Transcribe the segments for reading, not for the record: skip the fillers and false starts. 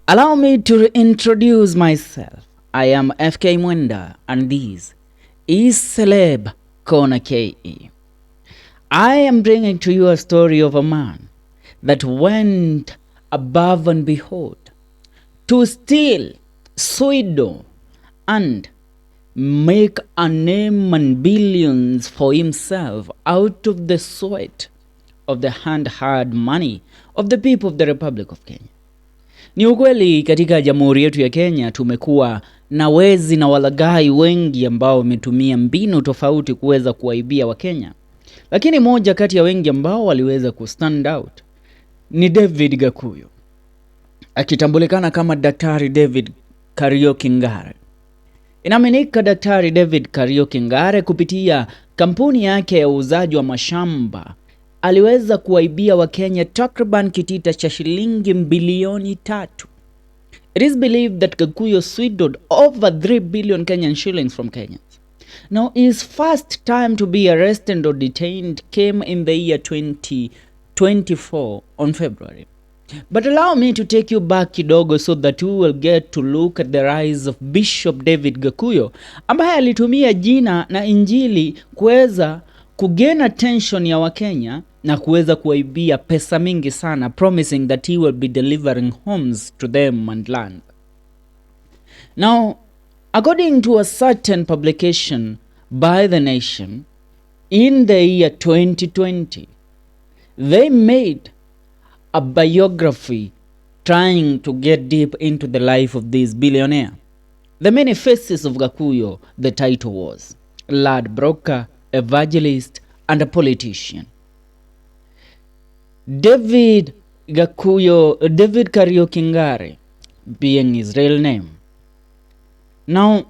Allow me to introduce myself. I am FK Mwenda and this is Celeb Kona KE. I am bringing to you a story of a man that went above and beyond to steal, swindle, and make a name and billions for himself out of the sweat of the hand-hard money of the people of the Republic of Kenya. Ni ukweli katika jamhuri yetu ya Kenya tumekuwa na wezi na walaghai wengi ambao wametumia mbinu tofauti kuweza kuwaibia Wakenya. Lakini moja kati ya wengi ambao waliweza kustand out ni David Gakuyo, akitambulikana kama Daktari David Kariuki Ngare. Inaaminika Daktari David Kariuki Ngare kupitia kampuni yake ya uuzaji wa mashamba aliweza kuwaibia Wakenya takriban kitita cha shilingi bilioni 3. It is believed that Gakuyo swindled over 3 billion Kenyan shillings from Kenyans. Now, his first time to be arrested or detained came in the year 2024 on February. But allow me to take you back kidogo so that we will get to look at the rise of Bishop David Gakuyo, ambaye alitumia jina na injili kuweza kugain attention ya Wakenya na kuweza kuwaibia pesa mingi sana, promising that he will be delivering homes to them and land. Now, according to a certain publication by The Nation, in the year 2020, they made a biography trying to get deep into the life of this billionaire. The Many Faces of Gakuyo, the title was Lad Broker, Evangelist, and a Politician. David Kariuki Ngare being his real name. Now,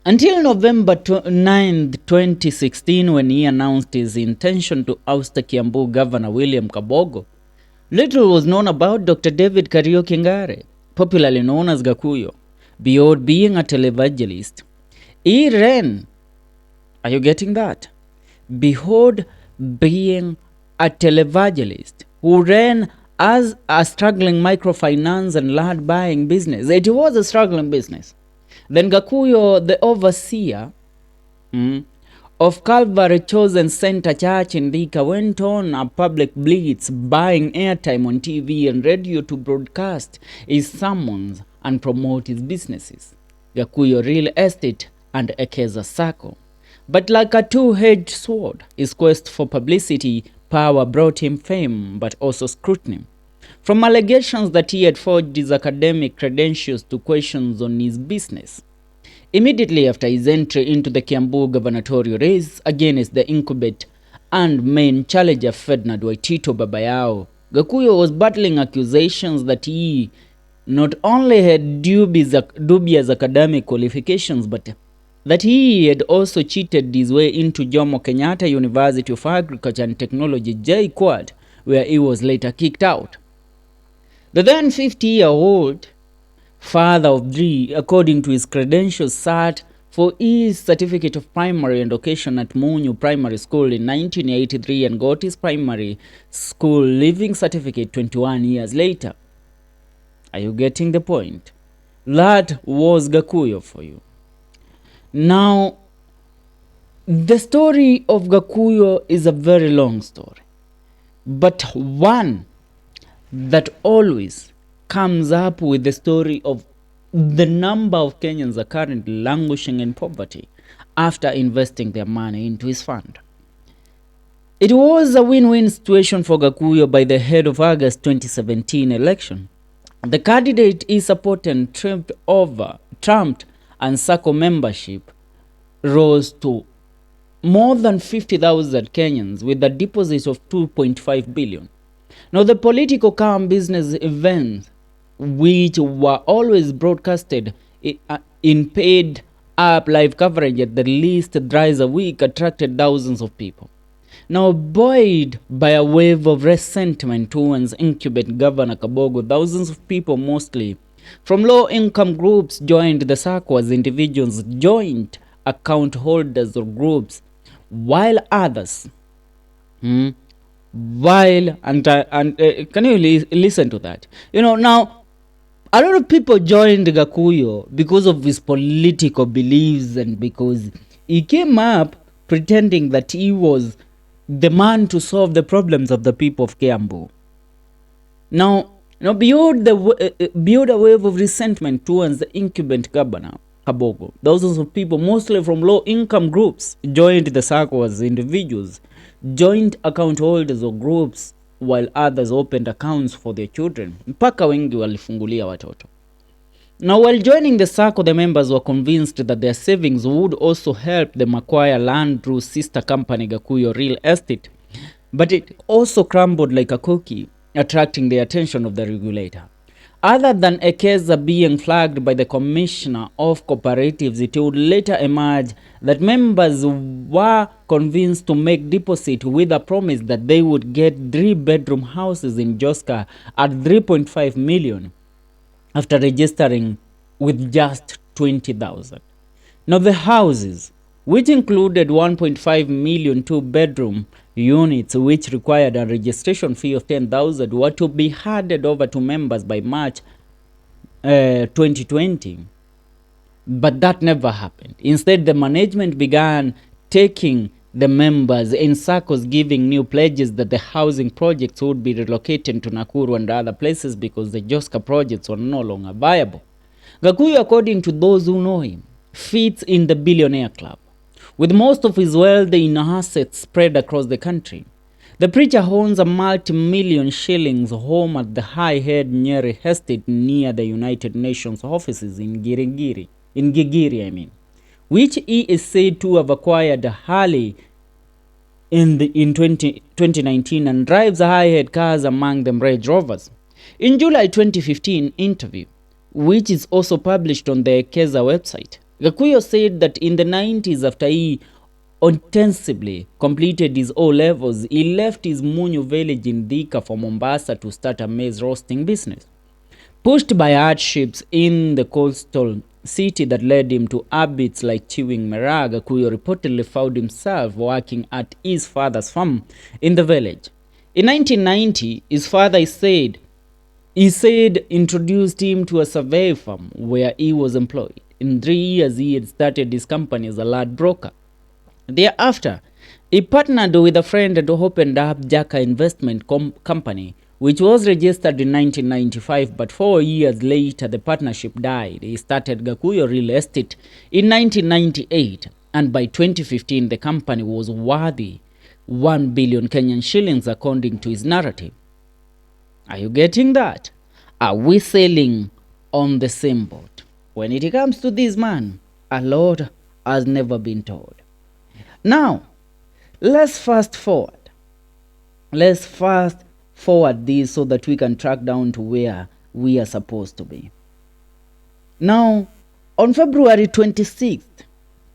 until November 9, 2016, when he announced his intention to oust the Kiambu Governor William Kabogo, little was known about Dr. David Kariuki Ngare, popularly known as Gakuyo. Beyond being a televangelist, he ran. Are you getting that? Behold, being a televangelist who ran as a struggling microfinance and land buying business. It was a struggling business. Then Gakuyo, the overseer of Calvary Chosen Center Church in Thika, went on a public blitz, buying airtime on TV and radio to broadcast his sermons and promote his businesses, Gakuyo Real Estate and EKEZA SACCO. But like a two-edged sword, his quest for publicity power brought him fame but also scrutiny. From allegations that he had forged his academic credentials to questions on his business. Immediately after his entry into the Kiambu gubernatorial race against the incumbent and main challenger Ferdinand Waitito Babayao, Gakuyo was battling accusations that he not only had dubious academic qualifications, but that he had also cheated his way into Jomo Kenyatta University of Agriculture and Technology, JKUAT, where he was later kicked out. The then 50-year-old father of three, according to his credentials, sat for his certificate of primary education at Munyu Primary School in 1983 and got his primary school leaving certificate 21 years later. Are you getting the point? That was Gakuyo for you. Now, the story of Gakuyo is a very long story, but one that always comes up with the story of the number of Kenyans are currently languishing in poverty after investing their money into his fund. It was a win-win situation for Gakuyo by the head of August 2017 election. The candidate he supported trumped and SACCO membership rose to more than 50,000 Kenyans with a deposit of 2.5 billion. Now, the political calm business events, which were always broadcasted in paid up live coverage at the least thrice a week, attracted thousands of people. Now, buoyed by a wave of resentment towards incumbent Governor Kabogo, thousands of people, mostly from low-income groups, joined the SACCO as individuals, joint account holders or groups, while others, can you listen to that? Now, A lot of people joined Gakuyo because of his political beliefs and because he came up pretending that he was the man to solve the problems of the people of Kiambu. Now, beyond a wave of resentment towards the incumbent governor, Kabogo, thousands of people, mostly from low-income groups, joined the SACCO as individuals, joint account holders or groups, while others opened accounts for their children. Mpaka wengi walifungulia watoto. Now, while joining the SACCO, the members were convinced that their savings would also help them acquire land through sister company Gakuyo Real Estate, but it also crumbled like a cookie, attracting the attention of the regulator. Other than EKEZA being flagged by the Commissioner of Cooperatives, it would later emerge that members were convinced to make deposit with a promise that they would get 3-bedroom houses in Joska at 3.5 million after registering with just 20,000. Now the houses, which included 1.5 million 2-bedroom units which required a registration fee of 10,000, were to be handed over to members by March 2020. But that never happened. Instead, the management began taking the members in circles, giving new pledges that the housing projects would be relocated to Nakuru and other places because the Joska projects were no longer viable. Gakuyo, according to those who know him, fits in the billionaire club, with most of his wealth in assets spread across the country. The preacher owns a multi-million shillings home at the High-Head Nyeri Estate near the United Nations offices in Gigiri, which he is said to have acquired early in 2019 and drives High-Head cars, among them Range Rovers. In July 2015 interview, which is also published on the EKEZA website, Gakuyo said that in the 90s, after he ostensibly completed his O-levels, he left his Munyu village in Thika for Mombasa to start a maize roasting business. Pushed by hardships in the coastal city that led him to habits like chewing miraa, Gakuyo reportedly found himself working at his father's farm in the village. In 1990, his father he said introduced him to a survey firm where he was employed. In 3 years, he had started his company as a land broker. Thereafter, he partnered with a friend and opened up Jaka Investment Company, which was registered in 1995, but 4 years later the partnership died. He started Gakuyo Real Estate in 1998, and by 2015 the company was worthy 1 billion Kenyan shillings according to his narrative. Are you getting that? Are we sailing on the same boat? When it comes to this man, a lot has never been told. Now, let's fast forward. Let's fast forward this so that we can track down to where we are supposed to be. Now, on February 26th,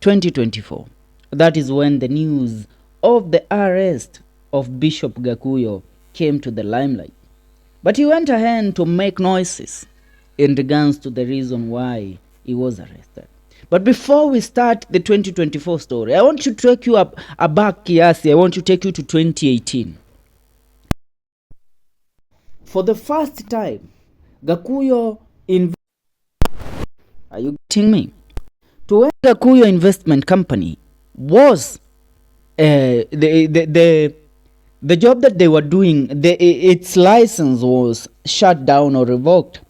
2024, that is when the news of the arrest of Bishop Gakuyo came to the limelight. But he went ahead to make noises in regards to the reason why he was arrested. But before we start the 2024 story, I want to take you back kiasi. I want to take you to 2018. For the first time, Gakuyo Are you getting me? To where Gakuyo Investment Company was the job that they were doing, its license was shut down or revoked.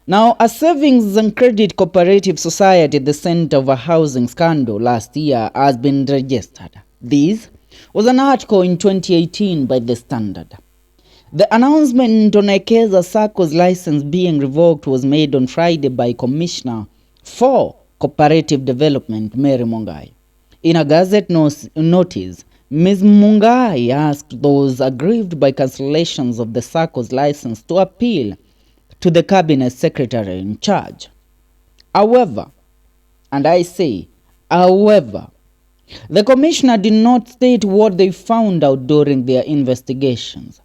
Now, a savings and credit cooperative society at the center of a housing scandal last year has been registered. This was an article in 2018 by The Standard. The announcement on EKEZA SACCO's license being revoked was made on Friday by Commissioner for Cooperative Development, Mary Mungai. In a Gazette notice, Ms. Mungai asked those aggrieved by cancellations of the SACCO's license to appeal to the Cabinet Secretary in charge. However, and I say, however, the Commissioner did not state what they found out during their investigations.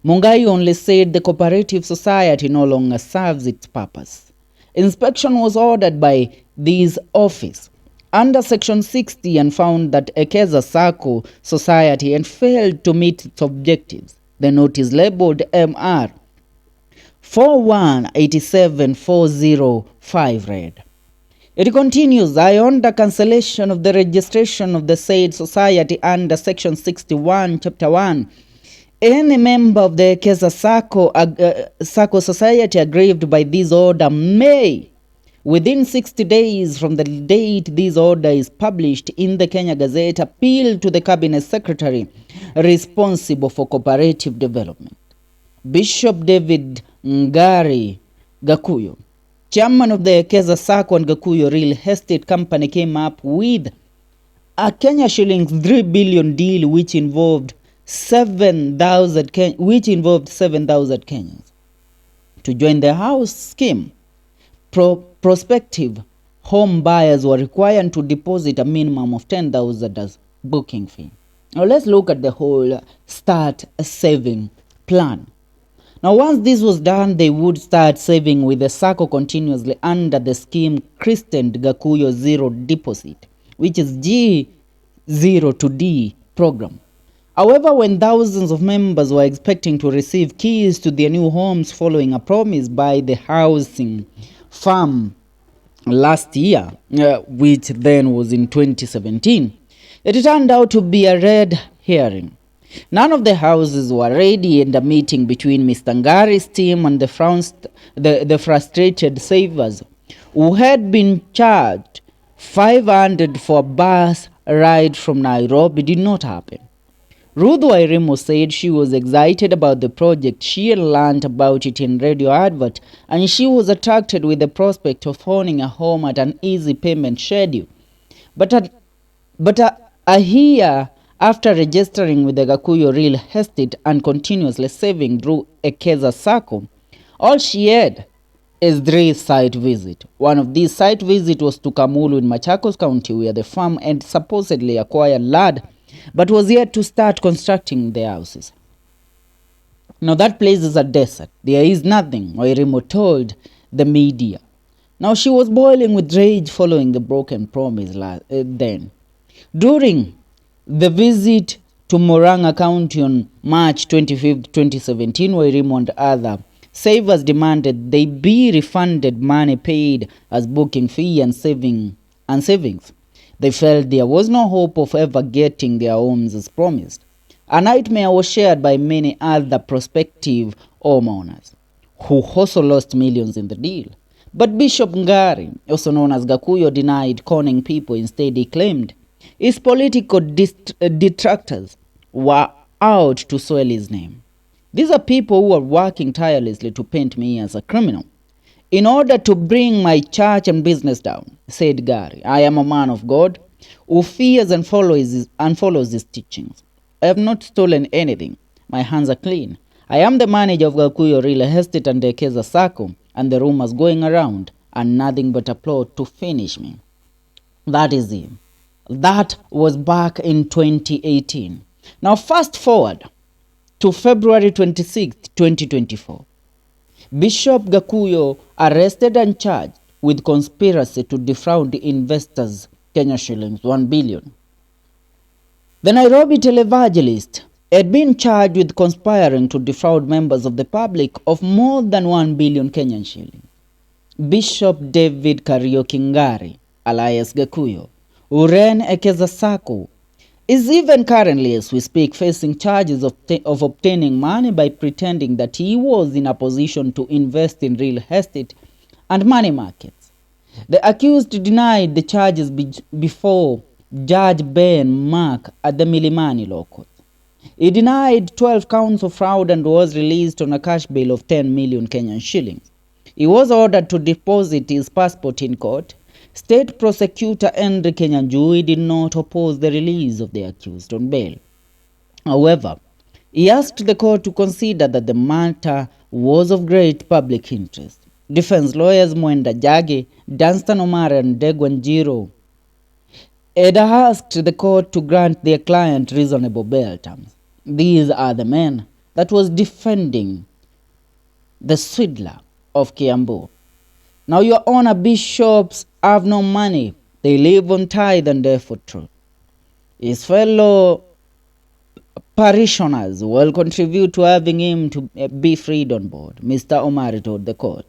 Mungai only said the cooperative society no longer serves its purpose. Inspection was ordered by this office under Section 60 and found that EKEZA SACCO society had failed to meet its objectives. The notice labeled MR 4187405 read. It continues, I order cancellation of the registration of the said society under Section 61, Chapter 1. Any member of the EKEZA SACCO society aggrieved by this order may, within 60 days from the date this order is published in the Kenya Gazette, appeal to the Cabinet Secretary responsible for cooperative development. Bishop David Gakuyo, chairman of the EKEZA SACCO and Gakuyo Real Estate Company, came up with a Kenya shillings 3 billion deal which involved 7,000 Kenyans to join the house scheme. Prospective home buyers were required to deposit a minimum of 10,000 as booking fee. Now let's look at the whole start saving plan. Now once this was done, they would start saving with the SACCO continuously under the scheme christened Gakuyo Zero Deposit, which is G0 to D program. However, when thousands of members were expecting to receive keys to their new homes following a promise by the housing firm last year, which then was in 2017, it turned out to be a red herring. None of the houses were ready, and a meeting between Mr. Ngari's team and the frustrated savers who had been charged 500 for a bus ride from Nairobi did not happen. Ruth Wairimu said she was excited about the project. She had learned about it in radio advert, and she was attracted with the prospect of owning a home at an easy payment schedule. But a year after registering with the Gakuyo Real Estate and continuously saving through EKEZA SACCO, all she had is 3 site visits. One of these site visits was to Kamulu in Machakos County, where the firm had supposedly acquired land but was yet to start constructing the houses. Now that place is a desert. There is nothing, Wairimu told the media. Now she was boiling with rage following the broken promise then. During the visit to Murang'a County on March 25, 2017, Wairimu and other savers demanded they be refunded money paid as booking fee and savings. They felt there was no hope of ever getting their homes as promised. A nightmare was shared by many other prospective homeowners, who also lost millions in the deal. But Bishop Ngari, also known as Gakuyo, denied conning people. Instead, he claimed his political detractors were out to soil his name. These are people who are working tirelessly to paint me as a criminal in order to bring my church and business down, said Gary. I am a man of God who fears and follows his teachings. I have not stolen anything. My hands are clean. I am the manager of Gakuyo Real Estate and the EKEZA SACCO, and the rumors going around are nothing but a plot to finish me. That is him. That was back in 2018. Now fast forward to February 26, 2024. Bishop Gakuyo arrested and charged with conspiracy to defraud investors Kenya shillings 1 billion. The Nairobi televangelist had been charged with conspiring to defraud members of the public of more than 1 billion Kenyan shillings. Bishop David Karaoke Ngari, alias Gakuyo, who ran EKEZA SACCO, is even currently, as we speak, facing charges of obtaining money by pretending that he was in a position to invest in real estate and money markets. The accused denied the charges before Judge Ben Mark at the Milimani Law Court. He denied 12 counts of fraud and was released on a cash bail of 10 million Kenyan shillings. He was ordered to deposit his passport in court. State Prosecutor Henry Kenyanjui did not oppose the release of the accused on bail. However, he asked the court to consider that the matter was of great public interest. Defense lawyers Mwenda Jage, Danstan Omar and Degwanjiro had asked the court to grant their client reasonable bail terms. These are the men that was defending the swindler of Kiambu. Now your honor, bishops have no money. They live on tithe and death for truth. His fellow parishioners will contribute to having him to be freed on board, Mr. Omari told the court.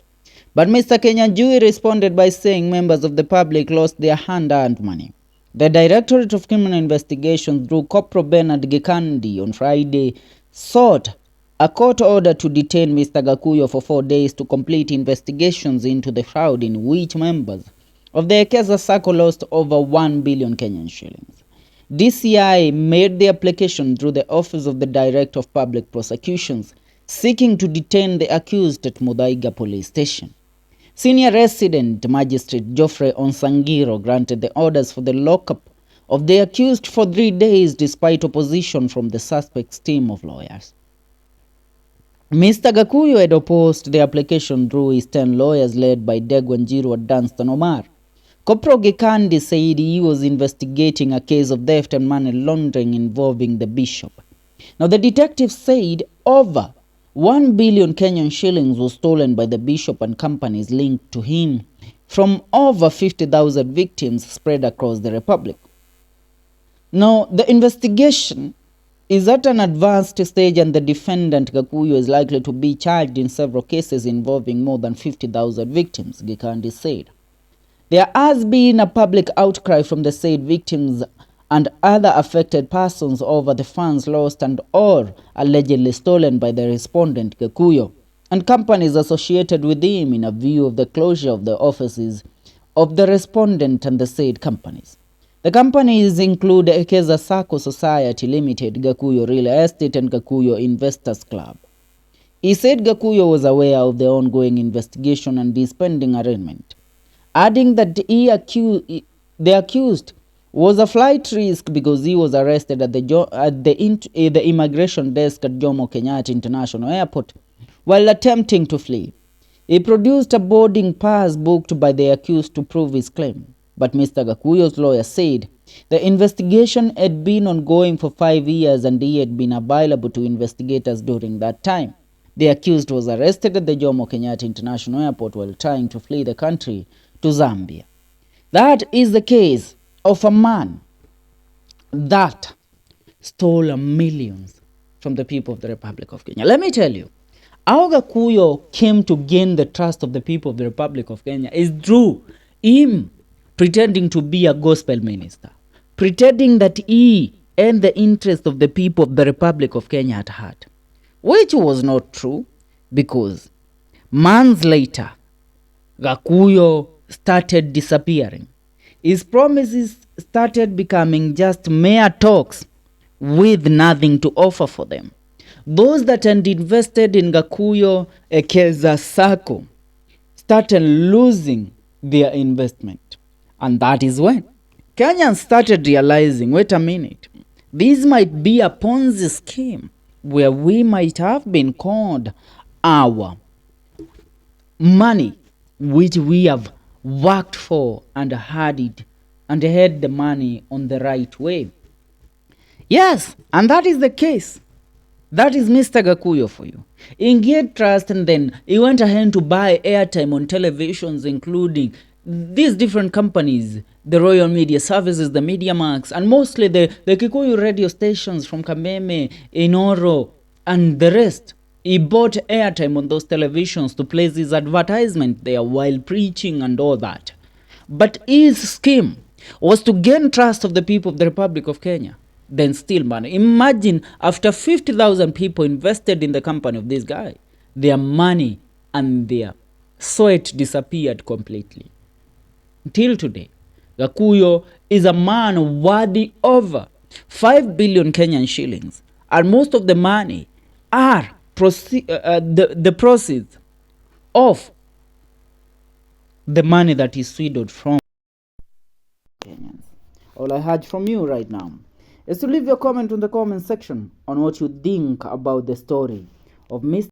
But Mr. Kenyanjui responded by saying members of the public lost their hand-earned money. The Directorate of Criminal Investigations, through Corporal Bernard Gikandi on Friday, sought a court order to detain Mr. Gakuyo for 4 days to complete investigations into the fraud in which members of the EKEZA SACCO lost over 1 billion Kenyan shillings. DCI made the application through the Office of the Director of Public Prosecutions, seeking to detain the accused at Muthaiga Police Station. Senior Resident Magistrate Geoffrey Onsangiro granted the orders for the lockup of the accused for 3 days despite opposition from the suspect's team of lawyers. Mr. Gakuyo had opposed the application through his 10 lawyers led by Degwanjiru and Dunstan Omar. Corporal Gikandi said he was investigating a case of theft and money laundering involving the bishop. Now, the detective said over 1 billion Kenyan shillings was stolen by the bishop and companies linked to him from over 50,000 victims spread across the republic. Now, the investigation is at an advanced stage and the defendant Gakuyo is likely to be charged in several cases involving more than 50,000 victims, Gikandi said. There has been a public outcry from the said victims and other affected persons over the funds lost and or allegedly stolen by the respondent Gakuyo and companies associated with him in a view of the closure of the offices of the respondent and the said companies. The companies include EKEZA SACCO Society Limited, Gakuyo Real Estate and Gakuyo Investors Club. He said Gakuyo was aware of the ongoing investigation and his pending arraignment, adding that the accused was a flight risk because he was arrested at the immigration desk at Jomo Kenyatta International Airport while attempting to flee. He produced a boarding pass booked by the accused to prove his claim. But Mr. Gakuyo's lawyer said the investigation had been ongoing for 5 years and he had been available to investigators during that time. The accused was arrested at the Jomo Kenyatta International Airport while trying to flee the country to Zambia. That is the case of a man that stole millions from the people of the Republic of Kenya. Let me tell you, how Gakuyo came to gain the trust of the people of the Republic of Kenya is through him pretending to be a gospel minister, pretending that he and the interest of the people of the Republic of Kenya at heart, which was not true because months later, Gakuyo started disappearing. His promises started becoming just mere talks with nothing to offer for them. Those that had invested in Gakuyo EKEZA SACCO started losing their investment. And that is when Kenyans started realizing, wait a minute, this might be a Ponzi scheme where we might have been conned our money, which we have worked for and had it and had the money on the right way. Yes, and that is the case. That is Mr. Gakuyo for you. He gained trust and then he went ahead to buy airtime on televisions, including these different companies, the Royal Media Services, the Media Max, and mostly the Kikuyu radio stations from Kameme, Inoro, and the rest. He bought airtime on those televisions to place his advertisement there while preaching and all that. But his scheme was to gain trust of the people of the Republic of Kenya, then steal money. Imagine after 50,000 people invested in the company of this guy, their money and their sweat disappeared completely. Until today, Gakuyo is a man worthy over 5 billion Kenyan shillings, and most of the money are the proceeds of the money that is swindled from Kenyans. All I heard from you right now is to leave your comment in the comment section on what you think about the story of Mr.